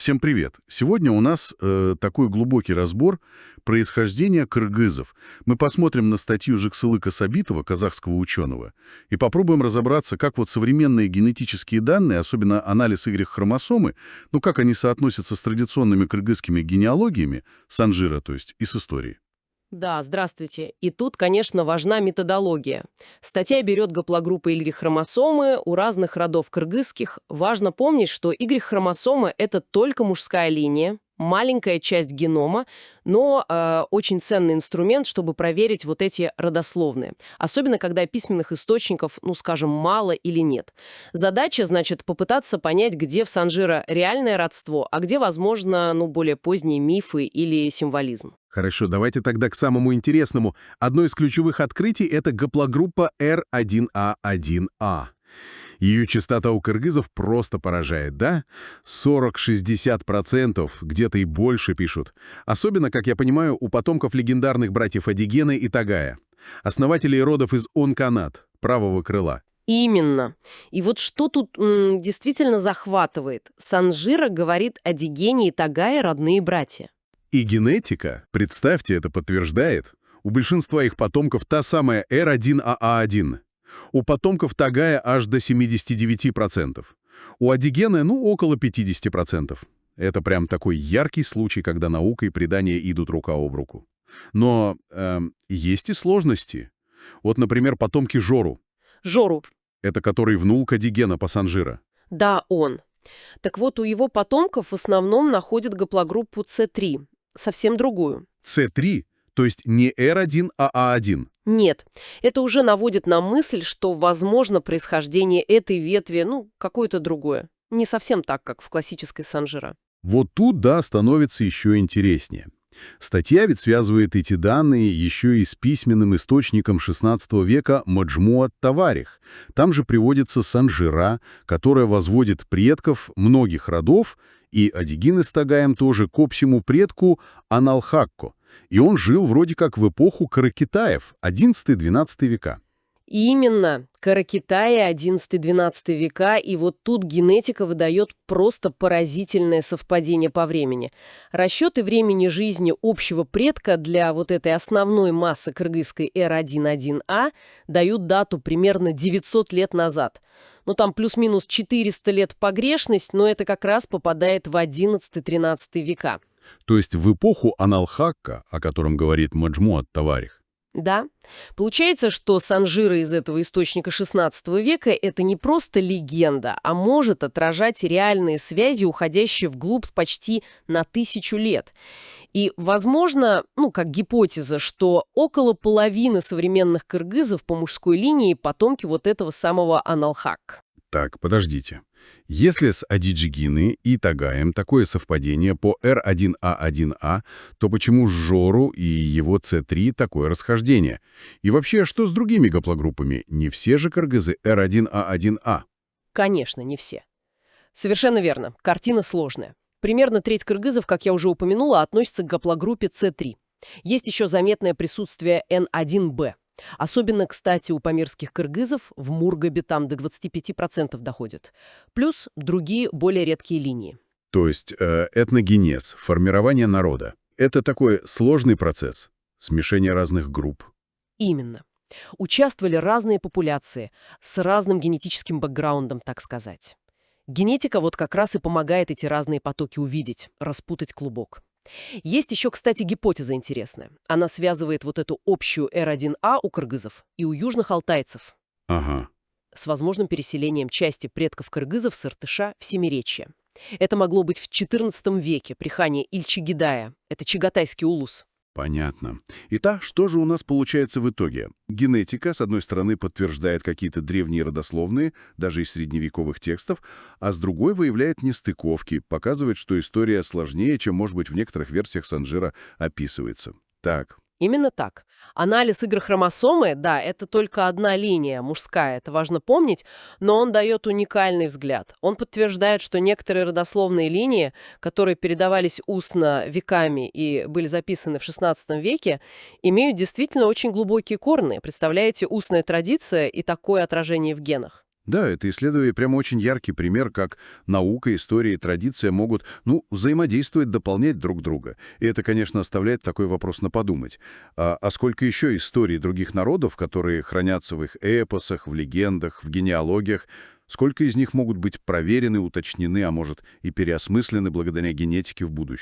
Всем привет! Сегодня у нас такой глубокий разбор происхождения кыргызов. Мы посмотрим на статью Жексылыка Сабитова, казахского ученого, и попробуем разобраться, как вот современные генетические данные, особенно анализ Y-хромосомы, ну как они соотносятся с традиционными кыргызскими генеалогиями, санжира, то есть, и с историей. Да, здравствуйте. И тут, конечно, важна методология. Статья берет гаплогруппы Y-хромосомы у разных родов кыргызских. Важно помнить, что Y-хромосомы — это только мужская линия, маленькая часть генома, но очень ценный инструмент, чтобы проверить вот эти родословные. Особенно, когда письменных источников, ну, скажем, мало или нет. Задача, значит, попытаться понять, где в Санжира реальное родство, а где, возможно, ну, более поздние мифы или символизм. Хорошо, давайте тогда к самому интересному. Одно из ключевых открытий — это гаплогруппа R1A1A. Ее частота у кыргызов просто поражает, да? 40–60%, где-то и больше пишут. Особенно, как я понимаю, у потомков легендарных братьев Адигена и Тагая, основателей родов из Онканат, правого крыла. Именно. И вот что тут действительно захватывает. Санжира говорит о Дигене и Тагае родные братья. И генетика, представьте, это подтверждает. У большинства их потомков та самая R1AA1. У потомков Тагая аж до 79%. У Адигена, ну, около 50%. Это прям такой яркий случай, когда наука и предание идут рука об руку. Но есть и сложности. Вот, например, потомки Жору. Жору. Это который внук Адигена по Санжира. Да, он. Так вот, у его потомков в основном находят гаплогруппу С3. Совсем другую. С3, то есть не R1AA1. Нет, это уже наводит на мысль, что, возможно, происхождение этой ветви, ну, какое-то другое. Не совсем так, как в классической Санжира. Вот тут, да, становится еще интереснее. Статья ведь связывает эти данные еще и с письменным источником XVI века Маджмуат Таварих. Там же приводится Санжира, которая возводит предков многих родов, и Адигины с Тагаем тоже к общему предку Аналхакко. И он жил вроде как в эпоху каракитаев, XI-XII века. Именно. Каракитая, XI-XII века, и вот тут генетика выдает просто поразительное совпадение по времени. Расчеты времени жизни общего предка для вот этой основной массы кыргызской R11A дают дату примерно 900 лет назад. Ну там плюс-минус 400 лет погрешность, но это как раз попадает в XI-XIII века. То есть в эпоху Аналхакка, о котором говорит Маджмуат Таварих. Да. Получается, что Санжира из этого источника XVI века — это не просто легенда, а может отражать реальные связи, уходящие вглубь почти на 1000 лет. И, возможно, ну, как гипотеза, что около половины современных кыргызов по мужской линии потомки вот этого самого Аналхак. Так, подождите. Если с Адиджигины и Тагаем такое совпадение по R1A1A, то почему с Жору и его С3 такое расхождение? И вообще, что с другими гаплогруппами? Не все же кыргызы R1A1A. Конечно, не все. Совершенно верно. Картина сложная. Примерно треть кыргызов, как я уже упомянула, относится к гаплогруппе С3. Есть еще заметное присутствие Н1Б. Особенно, кстати, у памирских кыргызов в Мургабе там до 25% доходит. Плюс другие более редкие линии. То есть этногенез, формирование народа. Это такой сложный процесс, смешение разных групп. Именно. Участвовали разные популяции с разным генетическим бэкграундом, так сказать. Генетика вот как раз и помогает эти разные потоки увидеть, распутать клубок. Есть еще, кстати, гипотеза интересная. Она связывает вот эту общую R1A у кыргызов и у южных алтайцев Ага. с возможным переселением части предков кыргызов с Иртыша в Семиречье. Это могло быть в XIV веке при хане Ильчигедая. Это чагатайский улус. Понятно. Итак, что же у нас получается в итоге? Генетика, с одной стороны, подтверждает какие-то древние родословные, даже из средневековых текстов, а с другой выявляет нестыковки, показывает, что история сложнее, чем, может быть, в некоторых версиях Санжира описывается. Так. Именно так. Анализ Y-хромосомы, да, это только одна линия, мужская, это важно помнить, но он дает уникальный взгляд. Он подтверждает, что некоторые родословные линии, которые передавались устно веками и были записаны в XVI веке, имеют действительно очень глубокие корни. Представляете, устная традиция и такое отражение в генах. Да, это исследование прямо очень яркий пример, как наука, история и традиция могут, взаимодействовать, дополнять друг друга. И это, конечно, оставляет такой вопрос на подумать. А сколько еще историй других народов, которые хранятся в их эпосах, в легендах, в генеалогиях, сколько из них могут быть проверены, уточнены, а может и переосмыслены благодаря генетике в будущем?